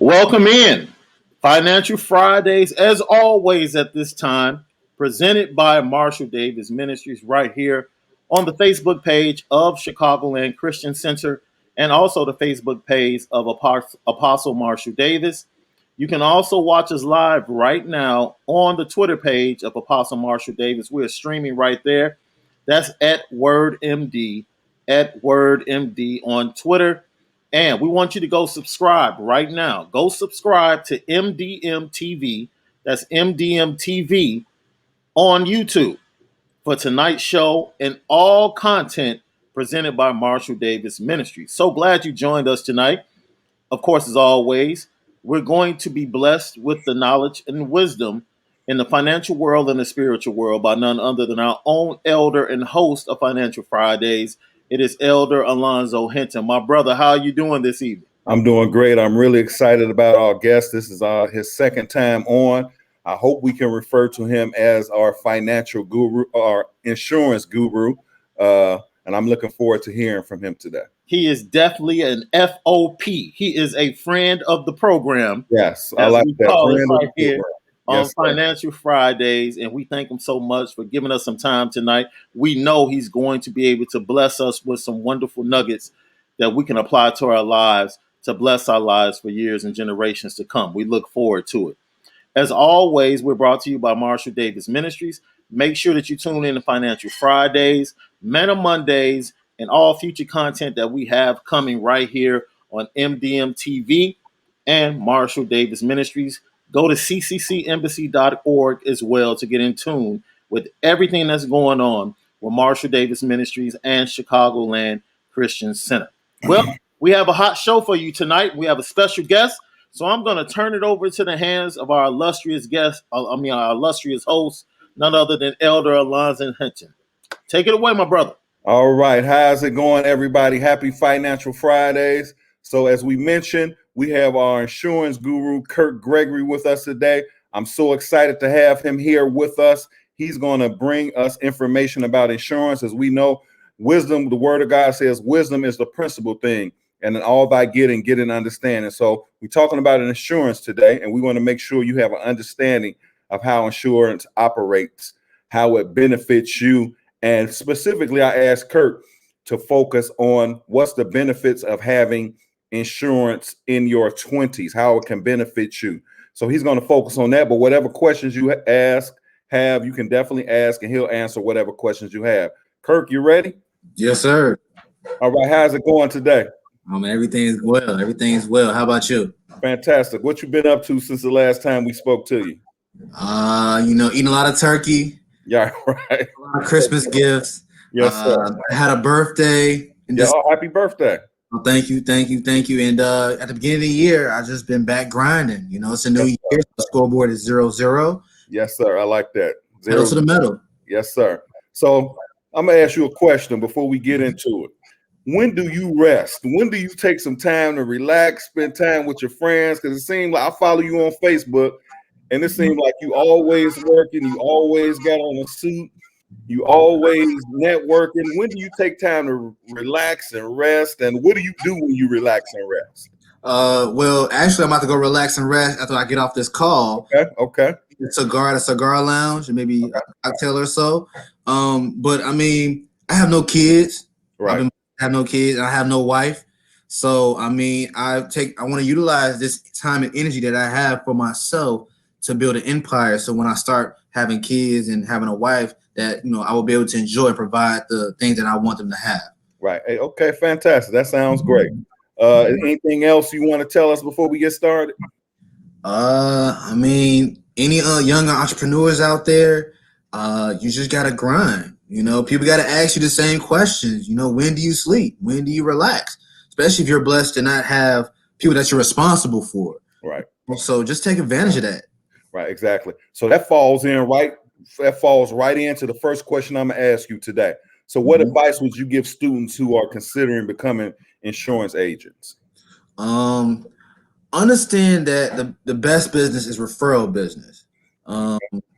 Welcome in. Financial Fridays, as always, at this time, presented by Marshall Davis Ministries right here on the Facebook page of Chicagoland Christian Center and also the Facebook page of Apostle Marshall Davis. You can also watch us live right now on the Twitter page of Apostle Marshall Davis. We're streaming right there. That's at Word MD on Twitter. And we want you to go subscribe right now. Go subscribe to MDM TV. That's MDM TV on YouTube for tonight's show and all content presented by Marshall Davis Ministries. So glad you joined us tonight. Of course, as always, we're going to be blessed with the knowledge and wisdom in the financial world and the spiritual world by none other than our own elder and host of Financial Fridays. It is Elder Alonzo Hinton. My brother, how are you doing this evening? I'm doing great. I'm really excited about our guest. This is his second time on. I hope we can refer to him as our financial guru, our insurance guru. And I'm looking forward to hearing from him today. He is definitely an FOP. He is a friend of the program. Yes, I like that. Call it right here on Yes, Financial Fridays. And we thank him so much for giving us some time tonight. We know he's going to be able to bless us with some wonderful nuggets that we can apply to our lives to bless our lives for years and generations to come. We look forward to it. As always, we're brought to you by Marshall Davis Ministries. Make sure that you tune in to Financial Fridays, Manna Mondays, and all future content that we have coming right here on MDM TV and Marshall Davis Ministries. Go to cccembassy.org as well to get in tune with everything that's going on with Marshall Davis Ministries and Chicagoland Christian Center. Well, we have a hot show for you tonight. We have a special guest. So I'm going to turn it over to the hands of our illustrious guest, our illustrious host, none other than Elder Alonzo Hinton. Take it away, my brother. All right. How's it going, everybody? Happy Financial Fridays. So as we mentioned, we have our insurance guru, Kirk Gregory, with us today. I'm so excited to have him here with us. He's going to bring us information about insurance. As we know, wisdom, the word of God says, wisdom is the principal thing. And then all thy getting, get an understanding. So we're talking about insurance today, and we want to make sure you have an understanding of how insurance operates, how it benefits you. And specifically, I asked Kurt to focus on what's the benefits of having insurance in your 20s, how it can benefit you. So he's going to focus on that. But whatever questions you you can definitely ask, and he'll answer whatever questions you have. Kirk, you ready? Yes, sir. All right. How's it going today? Everything is well. Everything is well. How about you? Fantastic. What you been up to since the last time we spoke to you? Eating a lot of turkey. Yeah, right. A lot of Christmas gifts. Yes, sir. I had a birthday. Happy birthday. Oh, thank you. And at the beginning of the year, I just been back grinding. It's a new year. The scoreboard is 0-0. Yes, sir. I like that. Pedal to the metal. Yes, sir. So I'm gonna ask you a question before we get into it. When do you rest? When do you take some time to relax, spend time with your friends? Because it seems like I follow you on Facebook, and it seems like you always working, you always got on a suit, you always networking. When do you take time to relax and rest? And what do you do when you relax and rest? Well, actually, I'm about to go relax and rest after I get off this call. Okay. A cigar lounge, and maybe a cocktail or so. But I mean, I have no kids. Right. I have no kids and I have no wife. So, I mean, I want to utilize this time and energy that I have for myself to build an empire. So when I start having kids and having a wife, that, I will be able to enjoy and provide the things that I want them to have. Right. Hey, okay. Fantastic. That sounds great. Anything else you want to tell us before we get started? I mean, any younger entrepreneurs out there, you just got to grind. People got to ask you the same questions. When do you sleep? When do you relax? Especially if you're blessed to not have people that you're responsible for. Right. So just take advantage of that. Right. Exactly. So that falls right into the first question I'm going to ask you today. So what advice would you give students who are considering becoming insurance agents? Understand that the best business is referral business.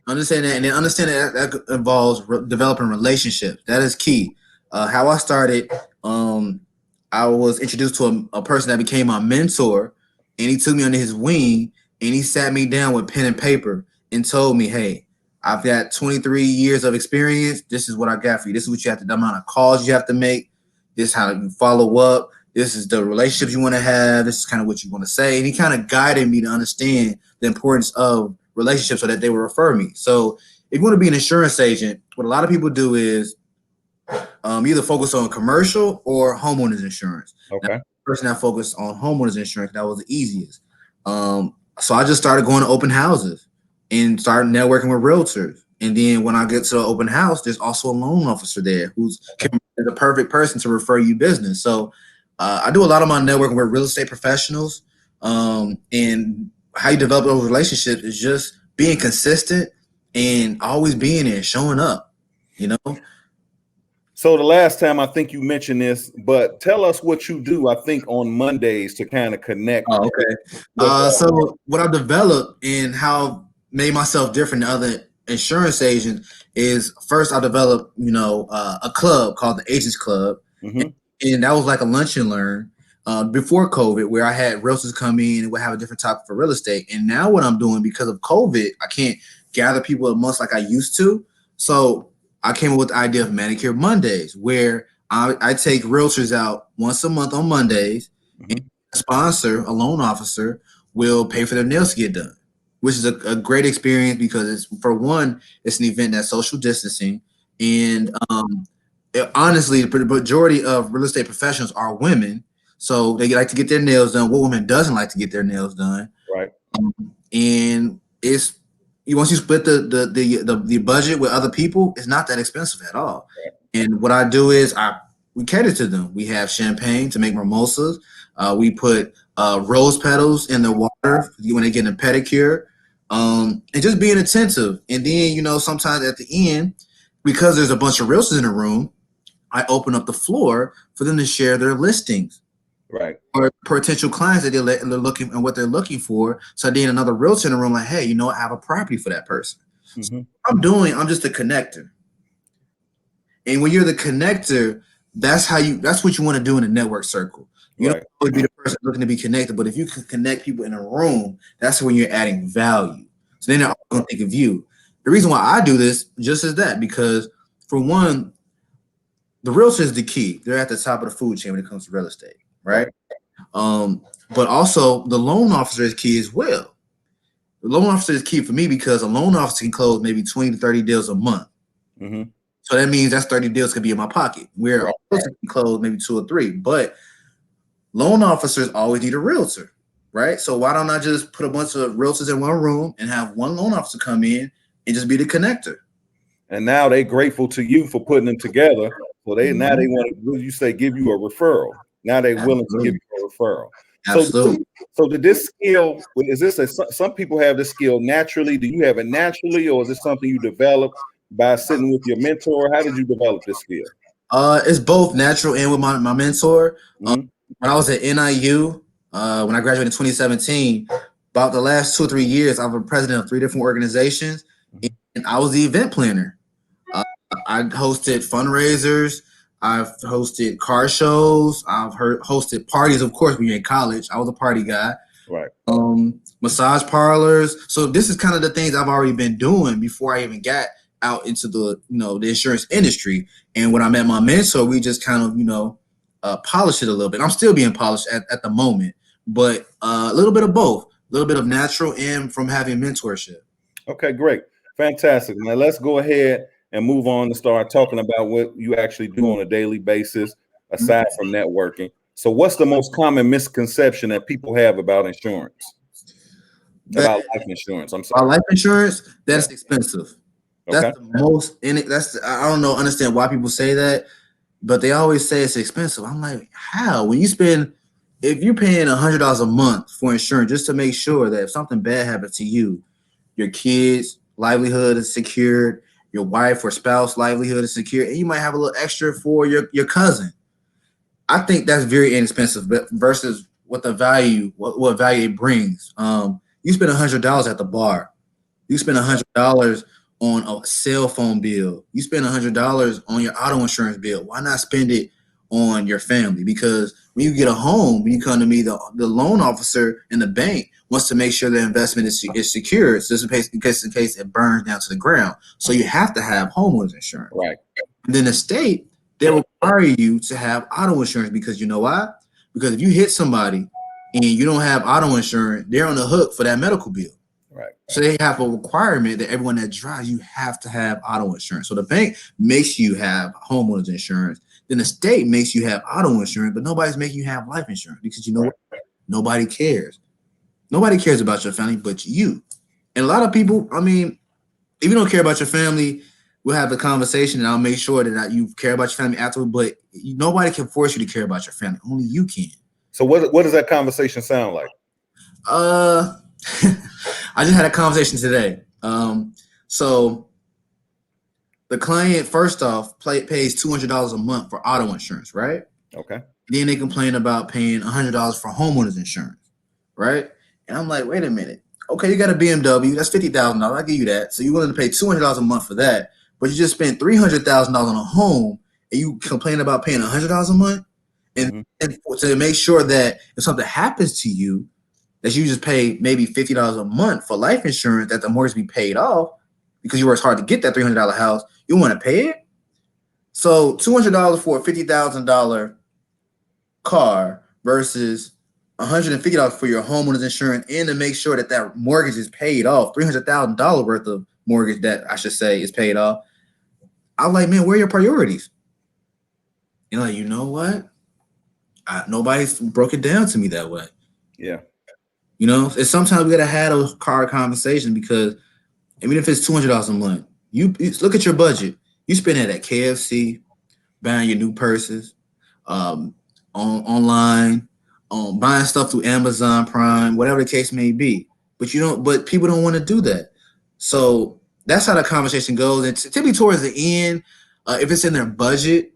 Understand that, and then understand that involves developing relationships. That is key. How I started, I was introduced to a person that became my mentor and he took me under his wing, and he sat me down with pen and paper and told me, hey, I've got 23 years of experience. This is what I got for you. This is what you have to, the amount of calls you have to make. This is how you follow up. This is the relationships you want to have. This is kind of what you want to say. And he kind of guided me to understand the importance of relationships so that they will refer me. So if you want to be an insurance agent, what a lot of people do is either focus on commercial or homeowners insurance. Okay. Now, the person that focused on homeowners insurance, that was the easiest. So I just started going to open houses and started networking with realtors. And then when I get to an open house, there's also a loan officer there who's the perfect person to refer you business. So I do a lot of my networking with real estate professionals. And how you develop those relationships is just being consistent and always being there, showing up, you know? So the last time I think you mentioned this, but tell us what you do, I think on Mondays to kind of connect. Oh, okay. So what I've developed and how I've made myself different than other insurance agents is first I developed, a club called the Agents Club. Mm-hmm. And that was like a lunch and learn before COVID, where I had realtors come in and would have a different topic for real estate. And now what I'm doing because of COVID, I can't gather people at once like I used to. So I came up with the idea of Manicure Mondays, where I take realtors out once a month on Mondays, and a sponsor, a loan officer, will pay for their nails to get done, which is a great experience because it's an event that's social distancing. And honestly, the majority of real estate professionals are women, so they like to get their nails done. What woman doesn't like to get their nails done? Right. And it's once you split the budget with other people, it's not that expensive at all. And what I do is we cater to them. We have champagne to make mimosas. We put rose petals in the water when they get a pedicure, and just being attentive. And then sometimes at the end, because there's a bunch of realtors in the room, I open up the floor for them to share their listings. Right. Or potential clients that they're looking and what they're looking for. So then another realtor in the room, like, hey, I have a property for that person. Mm-hmm. So I'm just a connector. And when you're the connector, that's what you want to do in a network circle. You don't always be the person looking to be connected, but if you can connect people in a room, that's when you're adding value. So then they're all going to think of you. The reason why I do this just is that, because for one, the realtor is the key. They're at the top of the food chain when it comes to real estate. Right. But also the loan officer is key as well. The loan officer is key for me because a loan officer can close maybe 20 to 30 deals a month. Mm-hmm. So that means that's 30 deals could be in my pocket, where a realtor can close maybe 2 or 3. But loan officers always need a realtor, right? So why don't I just put a bunch of realtors in one room and have one loan officer come in and just be the connector? And now they're grateful to you for putting them together. So now they want to, give you a referral. Now they're willing to give you a referral. Absolutely. So did this skill, some people have this skill naturally. Do you have it naturally, or is it something you developed by sitting with your mentor? How did you develop this skill? It's both natural and with my mentor. Mm-hmm. When I was at NIU, when I graduated in 2017, about the last 2 or 3 years, I was president of 3 different organizations, and I was the event planner. I hosted fundraisers. I've hosted car shows. I've hosted parties. Of course, when you're in college, I was a party guy. Right. Massage parlors. So this is kind of the things I've already been doing before I even got out into the insurance industry. And when I met my mentor, we just kind of polished it a little bit. I'm still being polished at the moment, but a little bit of both, a little bit of natural and from having mentorship. Okay, great. Fantastic. Now let's go ahead and move on to start talking about what you actually do on a daily basis, aside from networking. So what's the most common misconception that people have about insurance? About life insurance, I'm sorry. About life insurance, that's expensive. That's the most in it. I don't know, understand why people say that, but they always say it's expensive. I'm like, how? When if you're paying $100 a month for insurance just to make sure that if something bad happens to you, your kids' livelihood is secured, your wife or spouse livelihood is secure, and you might have a little extra for your cousin. I think that's very inexpensive, but versus what value it brings. You spend $100 at the bar. You spend $100 on a cell phone bill. You spend $100 on your auto insurance bill. Why not spend it on your family, because when you get a home, when you come to me, the loan officer in the bank wants to make sure the investment is secure, so just in case it burns down to the ground. So you have to have homeowners insurance. Right. And then the state, they require you to have auto insurance, because you know why? Because if you hit somebody and you don't have auto insurance, they're on the hook for that medical bill. Right. So they have a requirement that everyone that drives, you have to have auto insurance. So the bank makes you have homeowners insurance. Then the state makes you have auto insurance, but nobody's making you have life insurance, because you know what? Nobody cares. Nobody cares about your family but you. And a lot of people, I mean, if you don't care about your family, we'll have the conversation and I'll make sure that you care about your family afterward. But nobody can force you to care about your family. Only you can. So what does that conversation sound like? I just had a conversation today. So the client, first off, pays $200 a month for auto insurance, right? Okay. Then they complain about paying $100 for homeowners insurance, right? And I'm like, wait a minute. Okay, you got a BMW. That's $50,000. I'll give you that. So you're willing to pay $200 a month for that, but you just spent $300,000 on a home, and you complain about paying $100 a month, and to make sure that if something happens to you, that you just pay maybe $50 a month for life insurance, that the mortgage be paid off because you worked hard to get that $300 house. You want to pay it? So $200 for a $50,000 car versus $150 for your homeowner's insurance, and to make sure that that mortgage is paid off, $300,000 worth of mortgage that I should say is paid off. I'm like, man, where are your priorities? You know, you know what? Nobody's broke it down to me that way. Yeah. You know, it's sometimes we gotta have those car conversation, because even if it's $200 a month, you look at your budget. You spend it at KFC, buying your new purses, online, buying stuff through Amazon Prime, whatever the case may be. But people don't want to do that. So that's how the conversation goes. And typically towards the end, if it's in their budget,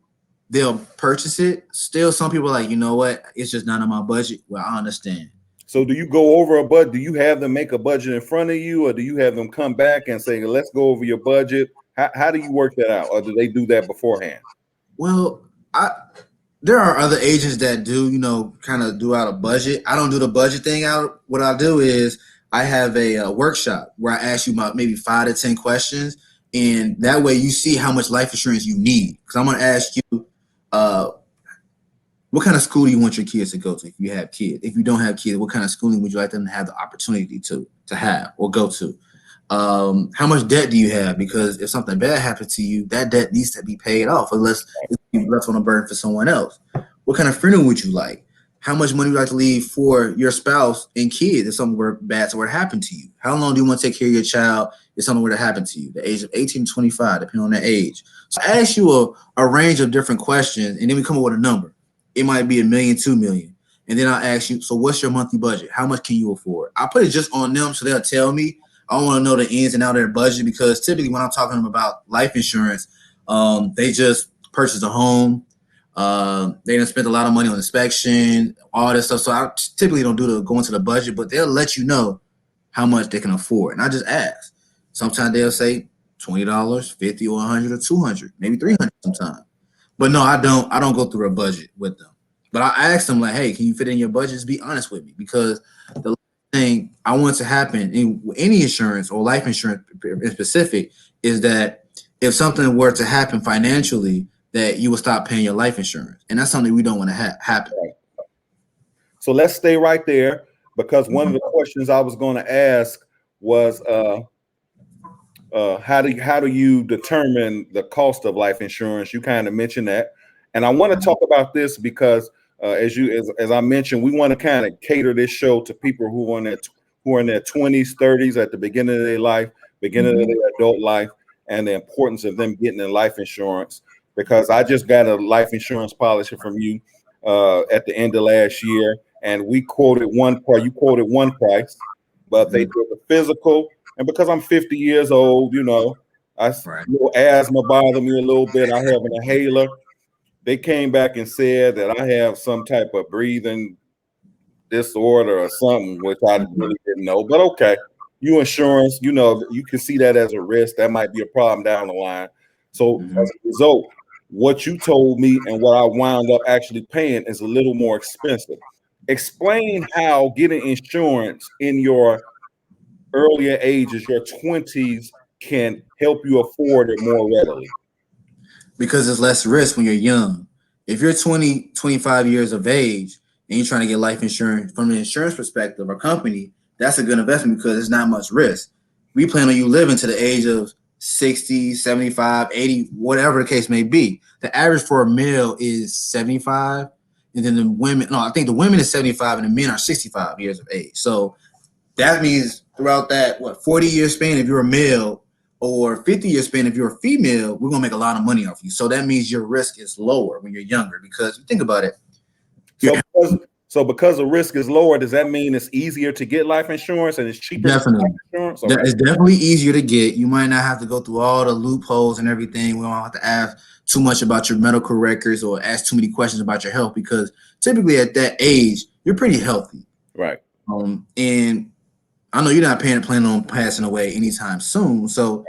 they'll purchase it. Still, some people are like, you know what? It's just not on my budget. Well, I understand. So do you go over a budget? Do you have them make a budget in front of you, or do you have them come back and say, let's go over your budget? How do you work that out? Or do they do that beforehand? Well, there are other agents that do, you know, kind of do out a budget. I don't do the budget thing out. What I do is I have a workshop where I ask you about maybe 5 to 10 questions. And that way you see how much life insurance you need. Because I'm going to ask you, what kind of school do you want your kids to go to if you have kids? If you don't have kids, what kind of schooling would you like them to have the opportunity to have or go to? How much debt do you have? Because if something bad happens to you, that debt needs to be paid off, unless it's left on a burden for someone else. What kind of funeral would you like? How much money would you like to leave for your spouse and kids if something bad were to happen to you? How long do you want to take care of your child if something were to happen to you? The age of 18 to 25, depending on their age. So I ask you a range of different questions, and then we come up with a number. It might be $1 million, $2 million. And then I'll ask you, so what's your monthly budget? How much can you afford? I put it just on them so they'll tell me. I don't want to know the ins and outs of their budget, because typically when I'm talking to them about life insurance, they just purchased a home. They done spent a lot of money on inspection, all this stuff. So I typically don't go into the budget, but they'll let you know how much they can afford. And I just ask. Sometimes they'll say $20, $50 or $100 or $200, maybe $300 sometimes. But no, I don't go through a budget with them. But I ask them, like, hey, can you fit in your budget? Just be honest with me, because the thing I want to happen in any insurance or life insurance in specific is that if something were to happen financially, that you will stop paying your life insurance. And that's something we don't want to happen. So let's stay right there, because one of the questions I was going to ask was how do you determine the cost of life insurance? You kind of mentioned that, and I want to talk about this because as I mentioned, we want to kind of cater this show to people who are in their 20s, 30s, at the beginning of their life, beginning of their adult life, and the importance of them getting in life insurance. Because I just got a life insurance policy from you at the end of last year, and we quoted one price. You quoted one price, but they did the physical. And because I'm 50 years old, you know, little asthma bothered me a little bit. I have an inhaler. They came back and said that I have some type of breathing disorder or something, which I really didn't know. But okay, you insurance, you know, you can see that as a risk. That might be a problem down the line. So as a result, what you told me and what I wound up actually paying is a little more expensive. Explain how getting insurance in your earlier ages, your 20s, can help you afford it more readily. Because there's less risk when you're young. If you're 20, 25 years of age and you're trying to get life insurance from an insurance perspective or company, that's a good investment because there's not much risk. We plan on you living to the age of 60, 75, 80, whatever the case may be. The average for a male is 75. And then the women, no, I think the women is 75 and the men are 65 years of age. So that means throughout that, 40-year span, if you're a male, or 50-year span, if you're a female, we're going to make a lot of money off you. So that means your risk is lower when you're younger because you think about it. So because the risk is lower, does that mean it's easier to get life insurance and it's cheaper? Definitely. Life insurance? Okay. It's definitely easier to get. You might not have to go through all the loopholes and everything. We don't have to ask too much about your medical records or ask too many questions about your health because typically at that age, you're pretty healthy. Right. And I know you're not planning on passing away anytime soon. So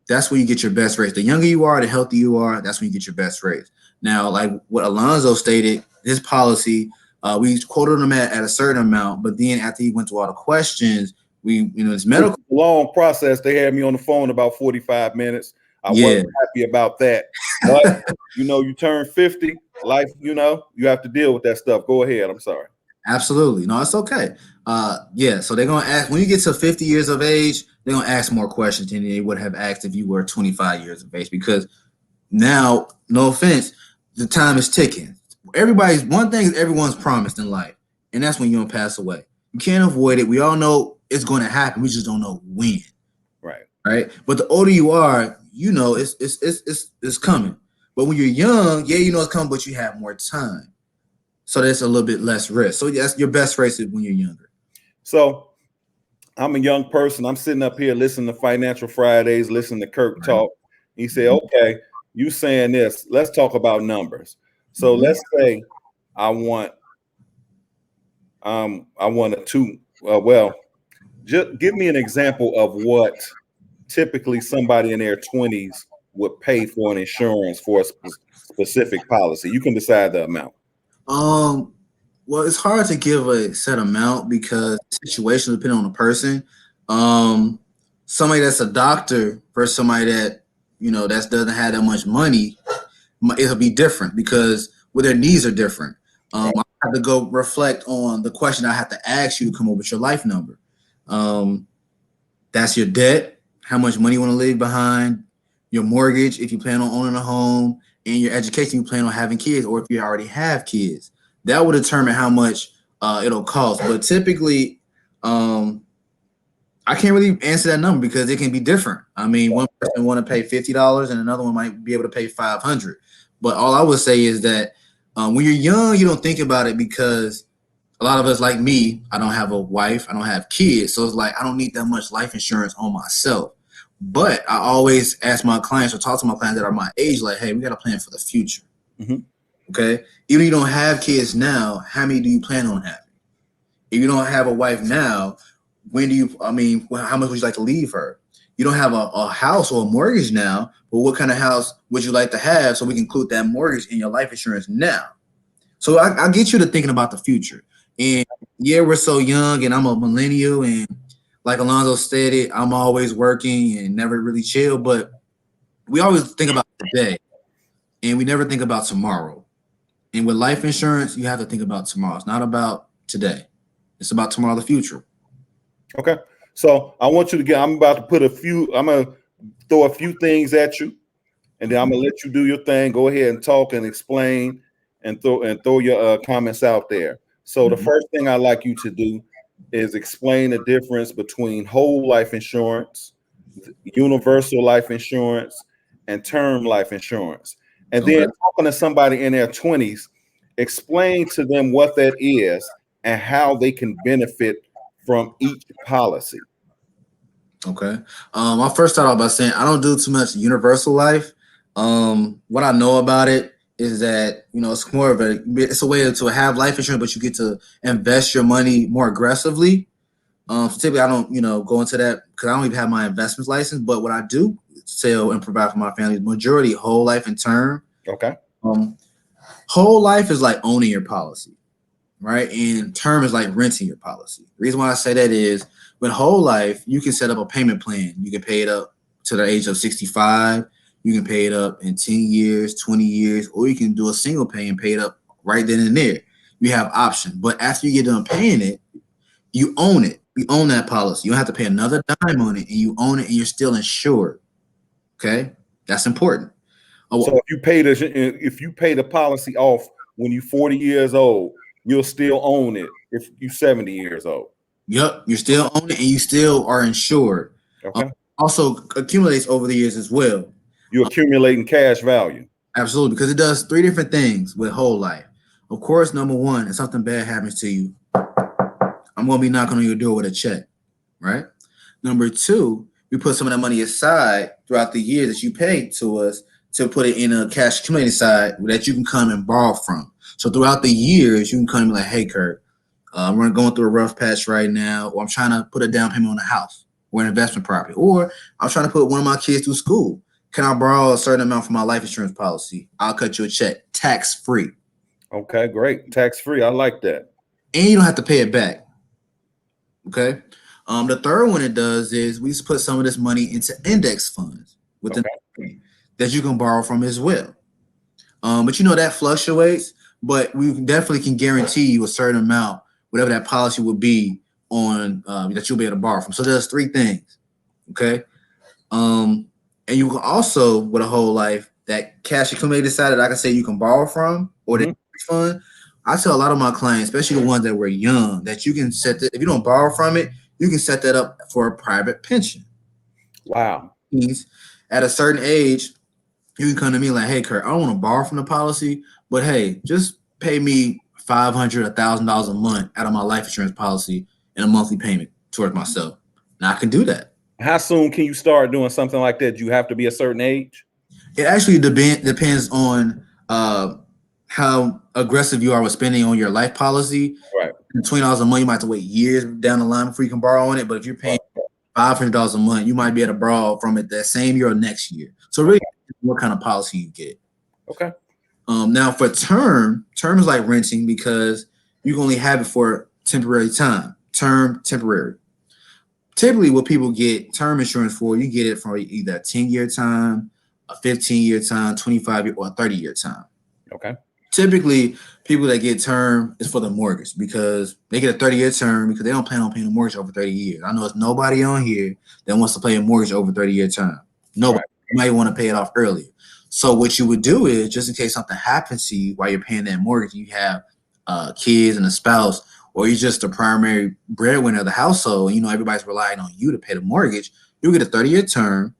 that's where you get your best rates. The younger you are, the healthier you are, that's when you get your best rates. Now, like what Alonzo stated, his policy, we quoted him at a certain amount, but then after he went through all the questions, his medical long process. They had me on the phone about 45 minutes. I wasn't happy about that. But you turn 50, life, you have to deal with that stuff. Go ahead. I'm sorry. Absolutely. No, it's okay. So they're gonna ask when you get to 50 years of age, they're gonna ask more questions than they would have asked if you were 25 years of age, because now, no offense, the time is ticking. One thing is everyone's promised in life, and that's when you're gonna pass away. You can't avoid it. We all know it's gonna happen. We just don't know when. Right. But the older you are, it's coming. But when you're young, it's coming, but you have more time. So that's a little bit less risk. So that's your best race is when you're younger. So I'm a young person. I'm sitting up here listening to Financial Fridays, listening to Kirk talk. He said, okay, you saying this. Let's talk about numbers. So let's say I want just give me an example of what typically somebody in their 20s would pay for an insurance for a specific policy. You can decide the amount. Well, it's hard to give a set amount because the situation depending on the person. Somebody that's a doctor versus somebody that that doesn't have that much money, it'll be different because their needs are different. I have to go reflect on the question I have to ask you to come up with your life number. That's your debt, how much money you want to leave behind, your mortgage if you plan on owning a home, and your education you plan on having kids, or if you already have kids. That will determine how much it'll cost. But typically, I can't really answer that number because it can be different. I mean, one person want to pay $50 and another one might be able to pay $500. But all I would say is that when you're young, you don't think about it because a lot of us, like me, I don't have a wife, I don't have kids. So it's like I don't need that much life insurance on myself. But I always ask my clients or talk to my clients that are my age, like, hey, we got to plan for the future. Mm-hmm. Okay? Even if you don't have kids now, how many do you plan on having? If you don't have a wife now, how much would you like to leave her? You don't have a house or a mortgage now, but what kind of house would you like to have so we can include that mortgage in your life insurance now? So I'll get you to thinking about the future. And we're so young and I'm a millennial and like Alonzo stated, I'm always working and never really chill, but we always think about today and we never think about tomorrow. And with life insurance, you have to think about tomorrow. It's not about today. It's about tomorrow, the future. Okay. So I'm going to throw a few things at you and then I'm going to let you do your thing. Go ahead and talk and explain and throw your comments out there. So the first thing I'd like you to do is explain the difference between whole life insurance, universal life insurance, and term life insurance. And then talking to somebody in their 20s, explain to them what that is and how they can benefit from each policy. Okay. I'll first start off by saying I don't do too much universal life. What I know about it is that, it's more of it's a way to have life insurance, but you get to invest your money more aggressively. So typically I don't, go into that because I don't even have my investment license, but what I do sell and provide for my family is majority whole life and term. Okay. Whole life is like owning your policy, right? And term is like renting your policy. The reason why I say that is with whole life, you can set up a payment plan. You can pay it up to the age of 65. You can pay it up in 10 years, 20 years, or you can do a single pay and pay it up right then and there. You have options. But after you get done paying it, you own it. You own that policy. You don't have to pay another dime on it, and you own it, and you're still insured. Okay? That's important. So if you pay the policy off when you're 40 years old, you'll still own it if you're 70 years old. Yep, you still own it and you still are insured. Okay. Also accumulates over the years as well. You're accumulating cash value. Absolutely, because it does three different things with whole life. Of course, number one, if something bad happens to you, I'm going to be knocking on your door with a check, right? Number two, we put some of that money aside throughout the years that you paid to us to put it in a cash accumulating side that you can come and borrow from. So throughout the years, you can come and be like, hey, Kirk, we're going through a rough patch right now, or I'm trying to put a down payment on a house or an investment property, or I'm trying to put one of my kids through school. Can I borrow a certain amount for my life insurance policy? I'll cut you a check, tax-free. Okay, great. Tax-free. I like that. And you don't have to pay it back. Okay. The third one it does is we just put some of this money into index funds within that you can borrow from as well. But that fluctuates, but we definitely can guarantee you a certain amount, whatever that policy would be on that you'll be able to borrow from. So there's three things. Okay. And you can also, with a whole life, that cash accumulated side that I can say you can borrow from or the fund. I tell a lot of my clients, especially the ones that were young, that you can set that if you don't borrow from it, you can set that up for a private pension. Wow. At a certain age, you can come to me like, hey, Kurt, I don't want to borrow from the policy, but hey, just pay me $500, $1,000 a month out of my life insurance policy in a monthly payment towards myself. And I can do that. How soon can you start doing something like that? Do you have to be a certain age? It actually depends on how aggressive you are with spending on your life policy. Right. $20 a month, you might have to wait years down the line before you can borrow on it. But if you're paying $500 a month, you might be able to borrow from it that same year or next year. So really, what kind of policy you get. Okay. Now for term is like renting because you can only have it for temporary time. Term, temporary. Typically, what people get term insurance for, you get it for either a 10-year time, a 15-year time, 25-year, or a 30-year time. Okay. Typically, people that get term is for the mortgage because they get a 30-year term because they don't plan on paying a mortgage over 30 years. I know there's nobody on here that wants to pay a mortgage over 30-year term. Nobody. Right. You might want to pay it off earlier. So what you would do is, just in case something happens to you while you're paying that mortgage, you have kids and a spouse, or you're just the primary breadwinner of the household, and everybody's relying on you to pay the mortgage, you'll get a 30-year term.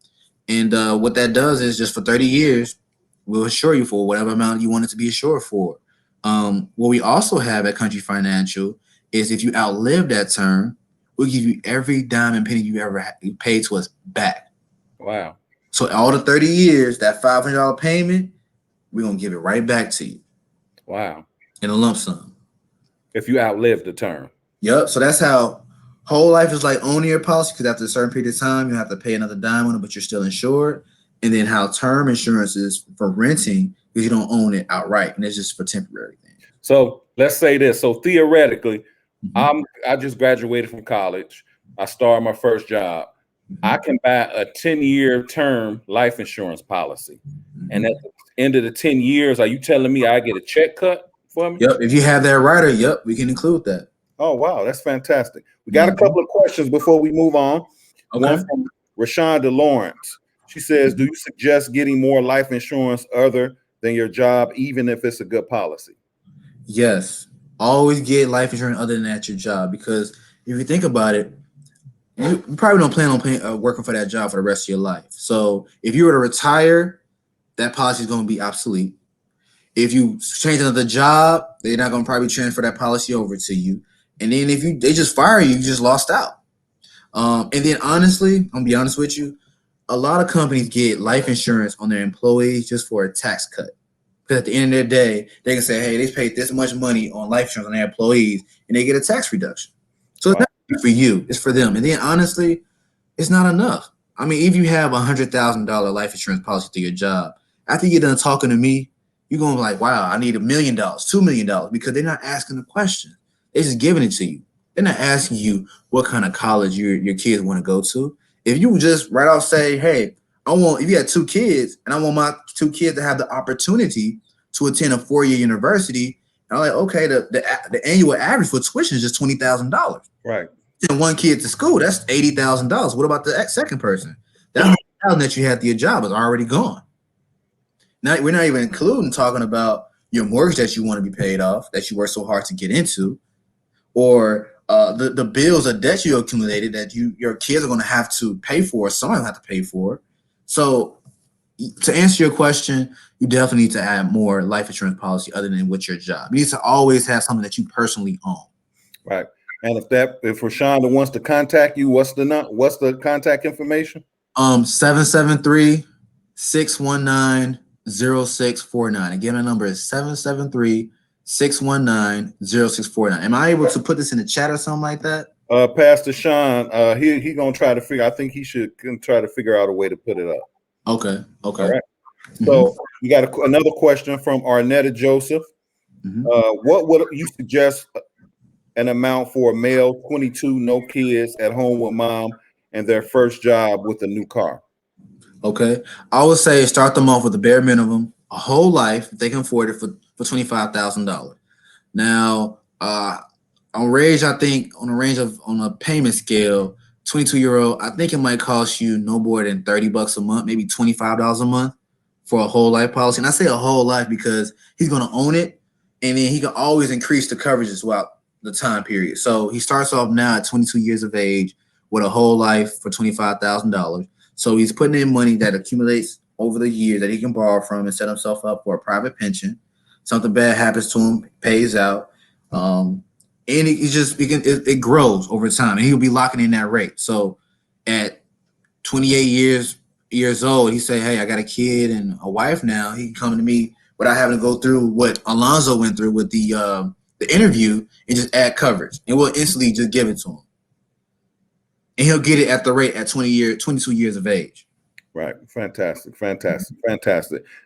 And what that does is just for 30 years, we'll insure you for whatever amount you want it to be insured for. What we also have at Country Financial is if you outlive that term, we'll give you every dime and penny you ever paid to us back. Wow. So all the 30 years, that $500 payment, we're going to give it right back to you. Wow. In a lump sum. If you outlive the term. Yep. So that's how whole life is like owning your policy, because after a certain period of time, you have to pay another dime on it, but you're still insured. And then how term insurance is for renting, because you don't own it outright, and it's just for temporary things. So let's say this. So theoretically, I just graduated from college. I started my first job. I can buy a 10-year term life insurance policy. And at the end of the 10 years, are you telling me I get a check cut for me? Yep. If you have that rider, yep, we can include that. Oh, wow. That's fantastic. We got a couple of questions before we move on. Okay. One from Rashonda Lawrence. She says, do you suggest getting more life insurance other than your job, even if it's a good policy? Yes. Always get life insurance other than at your job, because if you think about it, you probably don't plan on working for that job for the rest of your life. So if you were to retire, that policy is going to be obsolete. If you change another job, they're not going to probably transfer that policy over to you. And then if they just fire you, you just lost out. And then honestly, I'm going to be honest with you, a lot of companies get life insurance on their employees just for a tax cut. Because at the end of the day, they can say, hey, they paid this much money on life insurance on their employees, and they get a tax reduction. So it's not for you, it's for them. And then honestly, it's not enough. I mean, if you have $100,000 life insurance policy through your job, after you get done talking to me, you're going to be like, wow, I need $1 million, $2 million, because they're not asking the question. They're just giving it to you. They're not asking you what kind of college your kids want to go to. If you just right off say, hey, if you had 2 kids and I want my 2 kids to have the opportunity to attend a 4-year university, and I'm like, okay, the annual average for tuition is just $20,000. Right. Send 1 kid to school, that's $80,000. What about the second person? That $100,000 that you had to your job is already gone. Now we're not even including talking about your mortgage that you want to be paid off, that you worked so hard to get into, or the bills or debt you accumulated that your kids are going to have to pay for, or someone will have to pay for. So to answer your question, you definitely need to add more life insurance policy other than with your job. You need to always have something that you personally own. Right. And if Rashonda wants to contact you, what's the contact information? 773-619-0649. Again, the number is 773-619-0649. Am I able to put this in the chat or something like that? Pastor Sean, he gonna try to figure. I think he should try to figure out a way to put it up. Okay. All right. So we got another question from Arnetta Joseph. What would you suggest an amount for a male, 22, no kids, at home with mom, and their first job with a new car? Okay, I would say start them off with the bare minimum, a whole life if they can afford it for $25,000. Now, on a payment scale, 22-year-old, I think it might cost you no more than $30 a month, maybe $25 a month for a whole life policy. And I say a whole life because he's going to own it, and then he can always increase the coverages throughout the time period. So he starts off now at 22 years of age with a whole life for $25,000. So he's putting in money that accumulates over the years that he can borrow from and set himself up for a private pension. Something bad happens to him, pays out, and it grows over time, and he'll be locking in that rate. So at 28 years old, he say, "Hey, I got a kid and a wife now." He can come to me without having to go through what Alonzo went through with the interview and just add coverage, and we'll instantly just give it to him. And he'll get it at the rate at 22 years of age. Right. Fantastic.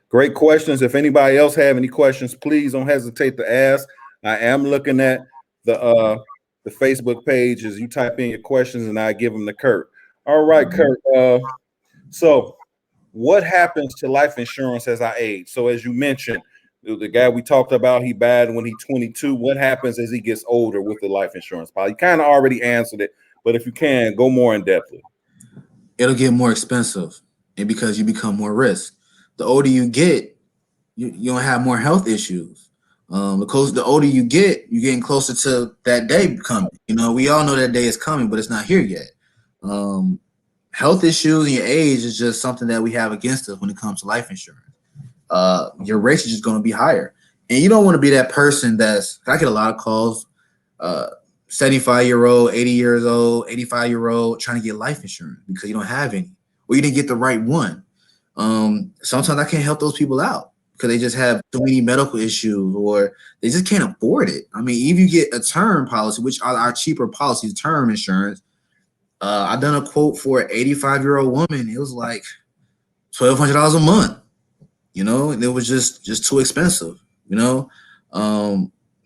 Great questions. If anybody else have any questions, please don't hesitate to ask. I am looking at the Facebook page as you type in your questions, and I give them to Kirk. All right, Kirk. So what happens to life insurance as I age? So as you mentioned, the guy we talked about, he died when he's 22. What happens as he gets older with the life insurance policy? You kind of already answered it, but if you can, go more in depth. It'll get more expensive, and because you become more risk. The older you get, you don't have more health issues. The older you get, you're getting closer to that day coming. We all know that day is coming, but it's not here yet. Health issues and your age is just something that we have against us when it comes to life insurance. Your rates are just going to be higher, and you don't want to be that person I get a lot of calls, 75-year-old, 80 years old, 85-year-old trying to get life insurance because you don't have any, or you didn't get the right one. Sometimes I can't help those people out because they just have too many medical issues, or they just can't afford it. I mean, if you get a term policy, which are our cheaper policies, term insurance, I done a quote for an 85-year-old woman. It was like $1,200 a month. And it was just too expensive.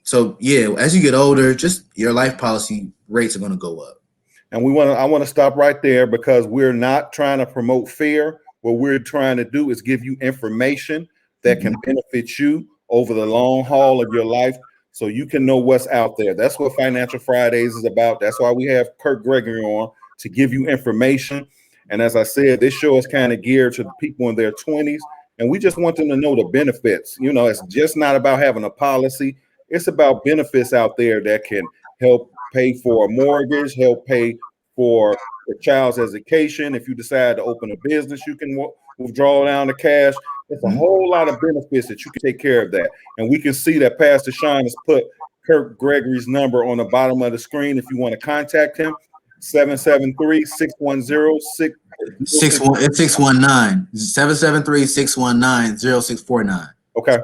So yeah, as you get older, just your life policy rates are going to go up. And I want to stop right there because we're not trying to promote fear. What we're trying to do is give you information that can benefit you over the long haul of your life, so you can know what's out there. That's what Financial Fridays is about. That's why we have Kirk Gregory on, to give you information. And as I said, this show is kind of geared to the people in their 20s, and we just want them to know the benefits. It's just not about having a policy. It's about benefits out there that can help pay for a mortgage, help pay for a child's education. If you decide to open a business, you can withdraw down the cash. There's a whole lot of benefits that you can take care of that. And we can see that Pastor Sean has put Kirk Gregory's number on the bottom of the screen. If you want to contact him, 773-610-619. 773-619-0649. Okay.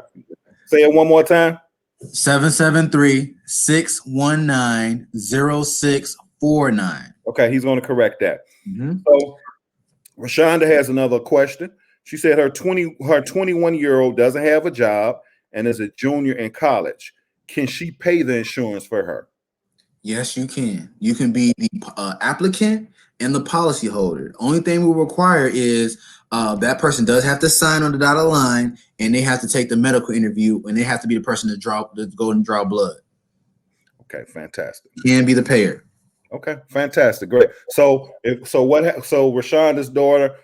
Say it one more time. 773-619-0649. Okay, he's going to correct that. So Rashonda has another question. She said her 21-year-old doesn't have a job and is a junior in college, can she pay the insurance for her? Yes, you can. You can be the applicant and the policyholder. Only thing we require is that person does have to sign on the dotted line, and they have to take the medical interview, and they have to be the person to go and draw blood. Okay, fantastic. Can be the payer. Okay, fantastic, great. So Rashonda's daughter,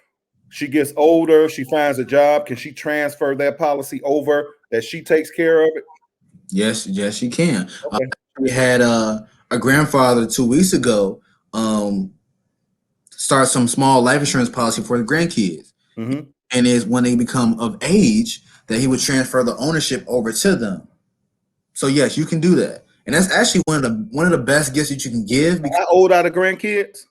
she gets older, she finds a job. Can she transfer that policy over that she takes care of it? Yes, she can. Okay. We had a grandfather 2 weeks ago start some small life insurance policy for the grandkids, Mm-hmm. and is when they become of age that he would transfer the ownership over to them. So yes, you can do that, and that's actually one of the best gifts that you can give. How old are the grandkids?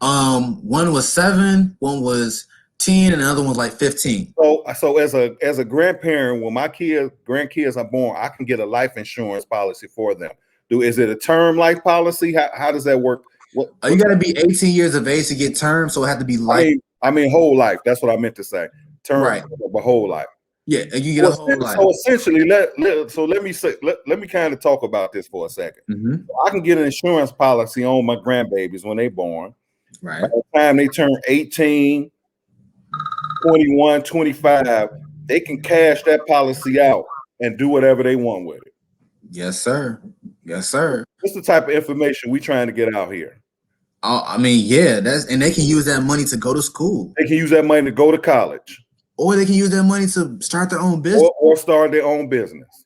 One was 7, one was 10, and the other one was like 15. So as a grandparent, when my grandkids are born, I can get a life insurance policy for them. Is it a term life policy? How does that work? You got to be 18 years of age to get term, so it had to be life. I mean whole life. That's what I meant to say. Term, right? But whole life. Yeah, and you get a whole life. So essentially, let me kind of talk about this for a second. Mm-hmm. I can get an insurance policy on my grandbabies when they're born. Right. By the time they turn 18, 21, 25, they can cash that policy out and do whatever they want with it. Yes, sir. Yes, sir. What's the type of information we trying to get out here? I mean, yeah, and they can use that money to go to school. They can use that money to go to college. Or they can use that money to start their own business. Or start their own business.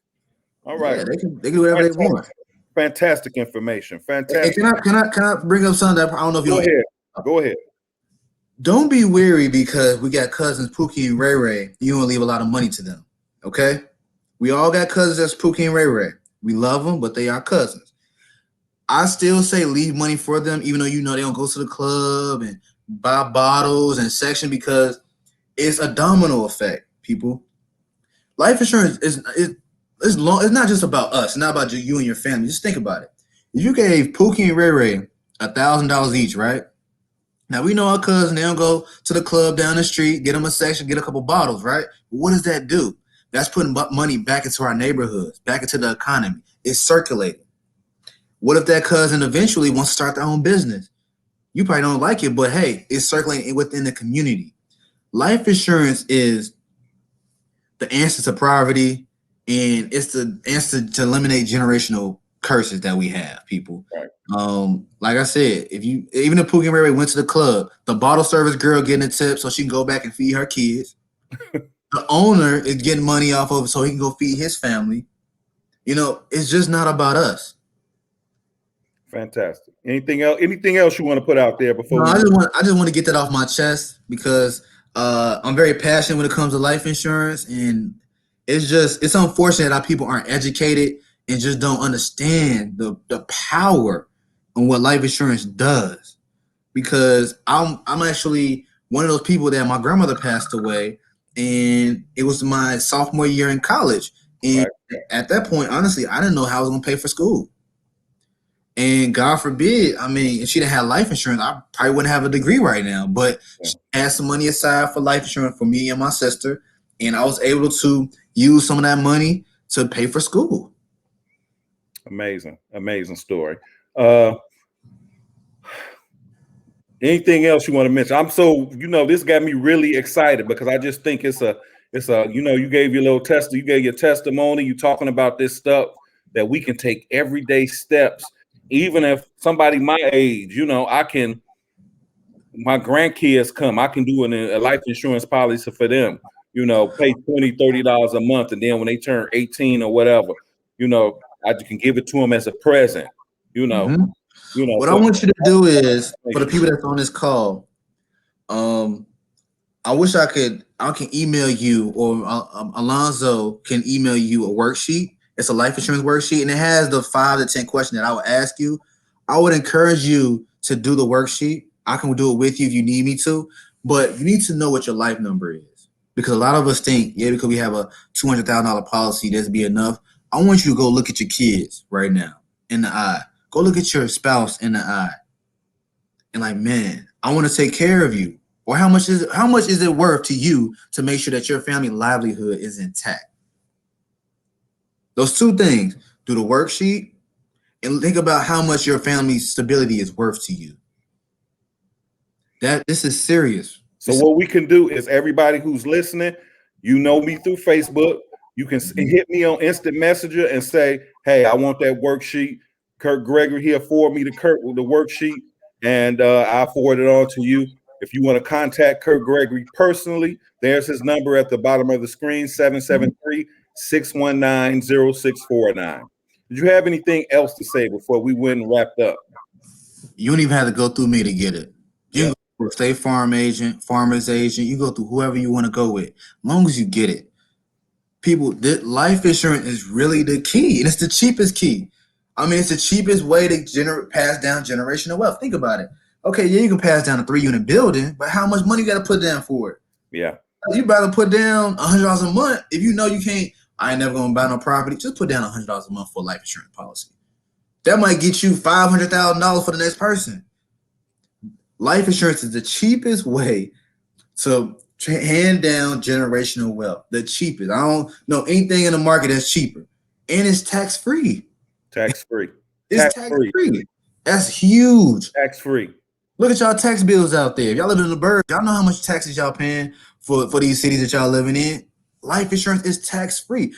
All right. Yeah, they can do whatever they want. Fantastic information. Fantastic. Hey, can I bring up something that I don't know if you Go ahead. Don't be weary because we got cousins Pookie and Ray Ray. You don't leave a lot of money to them. Okay? We all got cousins that's Pookie and Ray Ray. We love them, but they are cousins. I still say leave money for them, even though you know they don't go to the club and buy bottles and section, because it's a domino effect, people. Life insurance is long. It's not just about us. It's not about you and your family. Just think about it. If you gave Pookie and Ray Ray $1,000 each, right? Now we know our cousins, they don't go to the club down the street, get them a section, get a couple bottles, right? What does that do? That's putting money back into our neighborhoods, back into the economy. It's circulating. What if that cousin eventually wants to start their own business? You probably don't like it, but hey, it's circulating within the community. Life insurance is the answer to poverty, and it's the answer to eliminate generational curses that we have, people. Right. Like I said, even if Pookie and Ray Ray went to the club, the bottle service girl getting a tip so she can go back and feed her kids. The owner is getting money off of it so he can go feed his family. You know, it's just not about us. Fantastic. Anything else you want to put out there before? No, I just want to get that off my chest because I'm very passionate when it comes to life insurance, and it's unfortunate how people aren't educated and just don't understand the power and what life insurance does. Because I'm actually one of those people that my grandmother passed away, and it was my sophomore year in college. And at that point, honestly, I didn't know how I was going to pay for school. And God forbid, I mean, if she didn't have life insurance, I probably wouldn't have a degree right now. But she had some money aside for life insurance for me and my sister, and I was able to use some of that money to pay for school. Amazing story. Anything else you want to mention? This got me really excited because I just think it's a you gave your you gave your testimony. You talking about this stuff that we can take everyday steps. Even if somebody my age, my grandkids come, I can do a life insurance policy for them, pay $20, $30 a month. And then when they turn 18 or whatever, I can give it to them as a present, Mm-hmm. What I want you to do is, for the people that's on this call, I wish I can email you, or Alonzo can email you a worksheet. It's a life insurance worksheet, and it has the 5 to 10 questions that I would ask you. I would encourage you to do the worksheet. I can do it with you if you need me to, but you need to know what your life number is, because a lot of us think, because we have a $200,000 policy, this be enough. I want you to go look at your kids right now in the eye. Go look at your spouse in the eye, and like, man, I want to take care of you. Or how much is it worth to you to make sure that your family livelihood is intact? Those two things. Do the worksheet and think about how much your family's stability is worth to you. This is serious. So what we can do is everybody who's listening, you know me through Facebook. You can hit me on Instant Messenger and say, hey, I want that worksheet. Kirk Gregory here, forward me to Kirk with the worksheet, and I'll forward it on to you. If you want to contact Kirk Gregory personally, there's his number at the bottom of the screen, 773-619-0649. Did you have anything else to say before we went and wrapped up? You don't even have to go through me to get it. You Yep. can go through a State Farm agent, farmer's agent. You go through whoever you want to go with, as long as you get it. People, life insurance is really the key, and it's the cheapest key. I mean, it's the cheapest way to pass down generational wealth. Think about it. Okay, yeah, you can pass down a 3-unit building, but how much money you got to put down for it? Yeah. You better put down $100 a month. If you know you can't, I ain't never gonna buy no property. Just put down $100 a month for a life insurance policy. That might get you $500,000 for the next person. Life insurance is the cheapest way to hand down generational wealth. The cheapest. I don't know anything in the market that's cheaper, and it's tax free. Tax free. It's tax free. That's huge. Tax free. Look at y'all tax bills out there. If y'all live in the burbs, y'all know how much taxes y'all paying for these cities that y'all living in. Life insurance is tax free.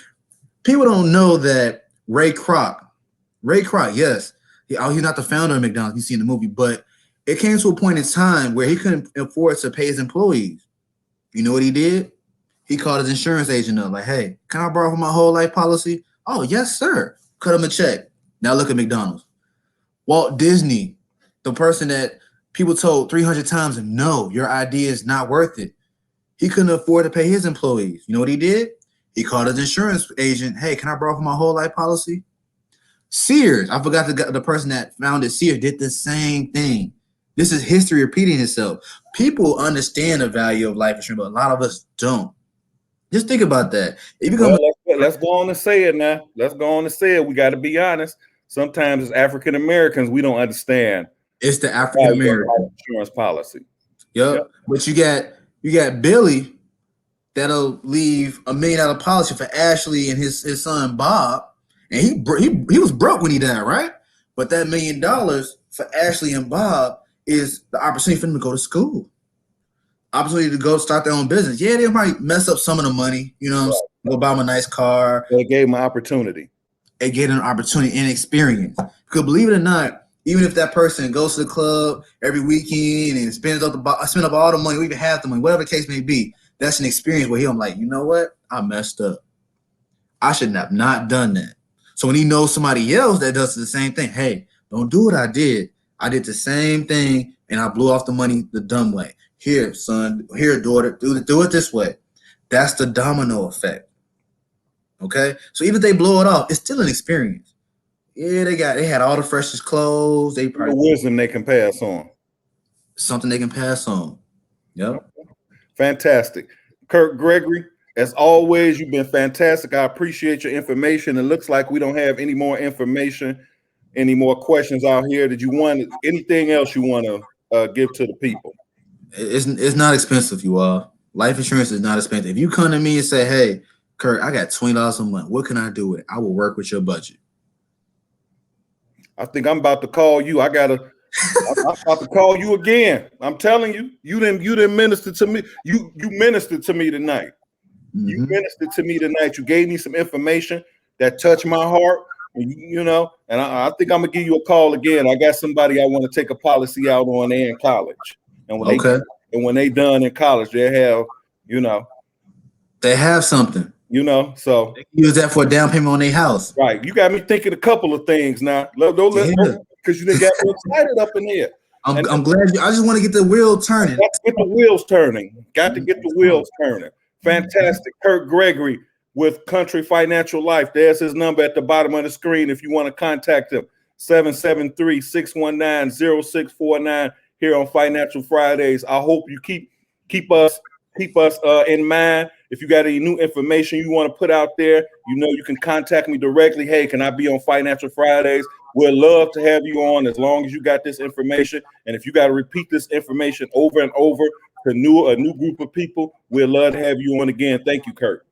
People don't know that Ray Kroc, yes, he's not the founder of McDonald's. You see in the movie, but it came to a point in time where he couldn't afford to pay his employees. You know what he did? He called his insurance agent up, like, "Hey, can I borrow for my whole life policy?" "Oh, yes, sir." Cut him a check. Now look at McDonald's. Walt Disney, the person that people told 300 times, "No, your idea is not worth it." He couldn't afford to pay his employees. You know what he did? He called his insurance agent. "Hey, can I borrow for my whole life policy?" Sears, I forgot the person that founded Sears, did the same thing. This is history repeating itself. People understand the value of life insurance, but a lot of us don't. Just think about that. If you come, let's go on and say it now. Let's go on and say it. We got to be honest. Sometimes as African Americans, we don't understand. It's the African American insurance policy. Yep. But you got Billy that'll leave $1 million policy for Ashley and his son Bob, and he was broke when he died, right? But that $1 million for Ashley and Bob is the opportunity for them to go to school, opportunity to go start their own business. Yeah, they might mess up some of the money, go buy them a nice car. They gave them an opportunity. They get an opportunity and experience. Because believe it or not, even if that person goes to the club every weekend and spend up all the money, or even half the money, whatever the case may be, that's an experience where I'm like, you know what? I messed up. I should have not done that. So when he knows somebody else that does the same thing, hey, don't do what I did. I did the same thing and I blew off the money the dumb way. Here, son, here, daughter, do it this way. That's the domino effect. Okay? So even if they blow it off, it's still an experience. Yeah, they had all the freshest clothes. They probably wisdom they can pass on. Something they can pass on. Yep. Fantastic. Kirk Gregory, as always, you've been fantastic. I appreciate your information. It looks like we don't have any more information, any more questions out here. Did you want anything else you want to give to the people? It's not expensive, you all. Life insurance is not expensive. If you come to me and say, "Hey, Kirk, I got $20 a month. What can I do with it?" I will work with your budget. I think I'm about to call you. I'm about to call you again. I'm telling you, you didn't minister to me. You ministered to me tonight. Mm-hmm. You ministered to me tonight. You gave me some information that touched my heart. And I think I'm gonna give you a call again. I got somebody I want to take a policy out on there in college. And when they done in college, they have something. So they can use that for a down payment on their house. Right. You got me thinking a couple of things now. Because you didn't get excited up in here. I'm glad I just want to get the wheels turning. Got to get the wheels turning. Got to get the wheels turning. Fantastic. Kirk Gregory with Country Financial Life. There's his number at the bottom of the screen if you want to contact him. 773-619-0649 here on Financial Fridays. I hope you keep us in mind. If you got any new information you want to put out there, you can contact me directly. Hey, can I be on Financial Fridays? We'd love to have you on as long as you got this information. And if you got to repeat this information over and over to a new group of people, we'd love to have you on again. Thank you, Kirk.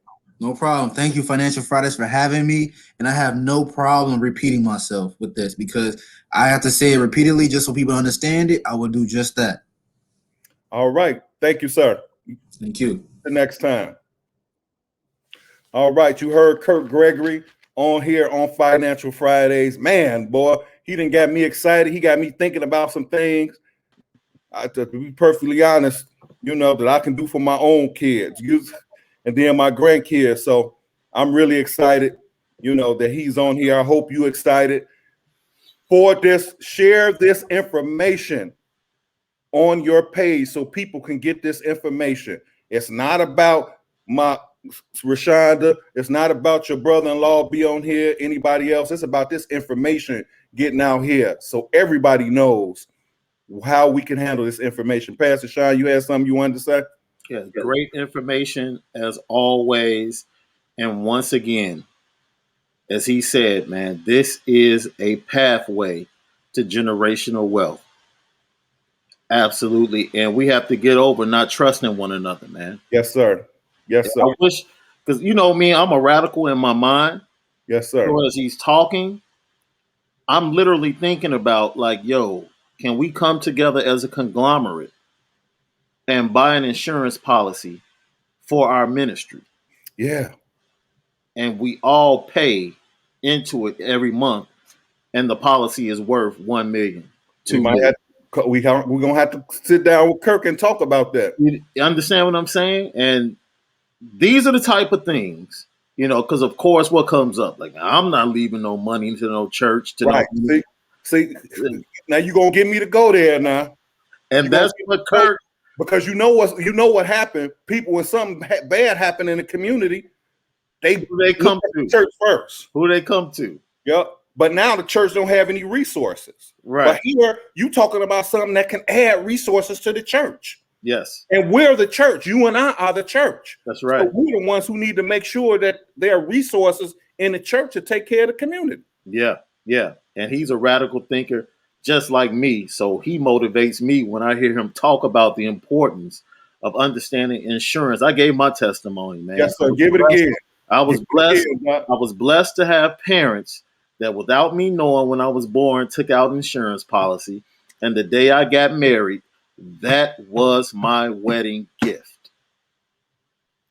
No problem. Thank you, Financial Fridays, for having me. And I have no problem repeating myself with this because I have to say it repeatedly just so people understand it. I will do just that. All right. Thank you, sir. Thank you. The next time. All right. You heard Kirk Gregory on here on Financial Fridays. Man, boy, he done got me excited. He got me thinking about some things. To be perfectly honest, that I can do for my own kids and then my grandkids. So I'm really excited, that he's on here. I hope you excited for this. Share this information on your page so people can get this information. It's not about my Rashonda. It's not about your brother-in-law be on here, anybody else. It's about this information getting out here so everybody knows how we can handle this information. Pastor Sean, you had something you wanted to say? Yeah, great information as always. And once again, as he said, man, this is a pathway to generational wealth. Absolutely. And we have to get over not trusting one another, man. Yes, sir. Yes, sir. I wish, because you know me, I'm a radical in my mind. Yes, sir. So as he's talking, I'm literally thinking about like, yo, can we come together as a conglomerate and buy an insurance policy for our ministry? Yeah. And we all pay into it every month, and the policy is worth $1 million. We're gonna have to sit down with Kirk and talk about that. You understand what I'm saying? And these are the type of things, because of course, what comes up, like I'm not leaving no money to no church. Right. See, now you're gonna get me to go there now, and that's what Kirk. Because you know what happened. People, when something bad happened in the community, they come to church first. Who they come to? Yep. But now the church don't have any resources. Right. But here you talking about something that can add resources to the church. Yes. And we're the church. You and I are the church. That's right. So we're the ones who need to make sure that there are resources in the church to take care of the community. Yeah. Yeah. And he's a radical thinker just like me. So he motivates me when I hear him talk about the importance of understanding insurance. I gave my testimony, man. Yes, sir. Give it again. I was blessed. I was blessed to have parents that without me knowing when I was born took out an insurance policy. And the day I got married, that was my wedding gift.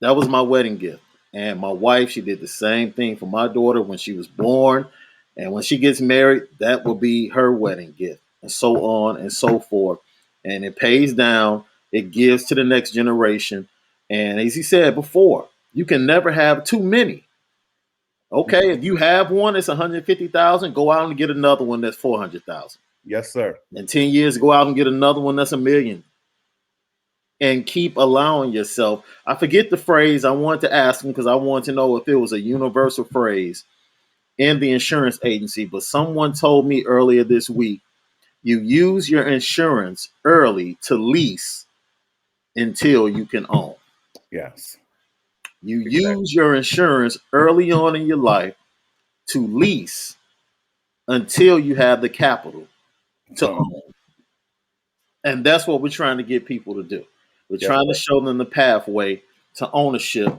That was my wedding gift. And my wife, she did the same thing for my daughter when she was born. And when she gets married, that will be her wedding gift, and so on and so forth. And it pays down. It gives to the next generation. And as he said before, you can never have too many. Okay, if you have one, it's 150,000. Go out and get another one that's 400,000. Yes, sir. In 10 years, go out and get another one that's $1 million. And keep allowing yourself. I forget the phrase. I wanted to ask him because I wanted to know if it was a universal phrase in the insurance agency. But someone told me earlier this week, you use your insurance early to lease until you can own. Yes. You use your insurance early on in your life to lease until you have the capital to own. And that's what we're trying to get people to do. We're trying to show them the pathway to ownership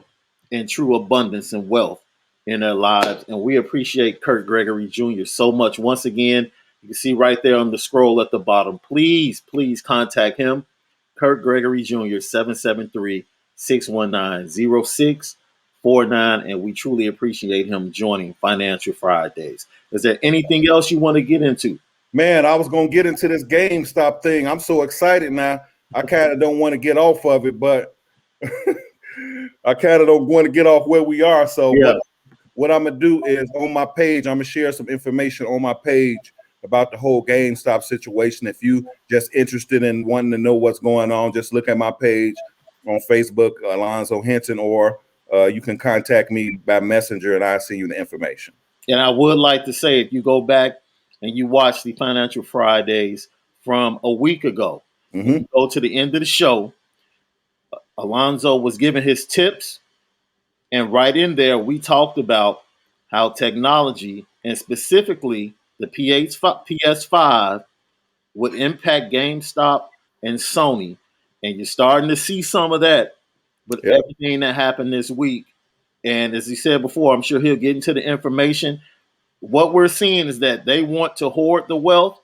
and true abundance and wealth in their lives. And we appreciate Kirk Gregory Jr. so much. Once again, you can see right there on the scroll at the bottom. Please contact him, Kirk Gregory Jr., 773-619-0649. And we truly appreciate him joining Financial Fridays. Is there anything else you want to get into? Man, I was going to get into this GameStop thing. I'm so excited now. I kind of don't want to get off of it, but I kind of don't want to get off where we are. So what I'm going to do is on my page, I'm going to share some information on my page about the whole GameStop situation. If you just interested in wanting to know what's going on, just look at my page on Facebook, Alonzo Hinton, or you can contact me by messenger and I'll send you the information. And I would like to say, if you go back and you watch the Financial Fridays from a week ago, you go to the end of the show, Alonzo was giving his tips. And right in there, we talked about how technology and specifically the PS5 would impact GameStop and Sony. And you're starting to see some of that with everything that happened this week And as he said before, I'm sure he'll get into the information. What we're seeing is that they want to hoard the wealth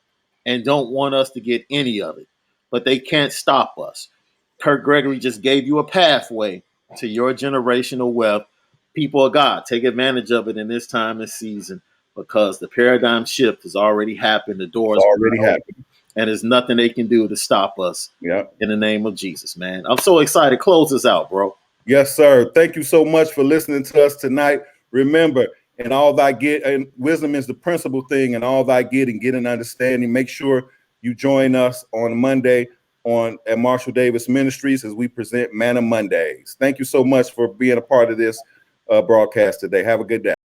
and don't want us to get any of it, but they can't stop us. Kirk Gregory just gave you a pathway to your generational wealth. People of God, take advantage of it in this time and season, because the paradigm shift has already happened. The doors already happened, and there's nothing they can do to stop us. Yeah. In the name of Jesus, man. I'm so excited. Close us out, bro. Yes, sir. Thank you so much for listening to us tonight. Remember, and all thy get, and wisdom is the principal thing, and all thy get and get an understanding. Make sure you join us on Monday at Marshall Davis Ministries as we present Manna Mondays. Thank you so much for being a part of this broadcast today. Have a good day.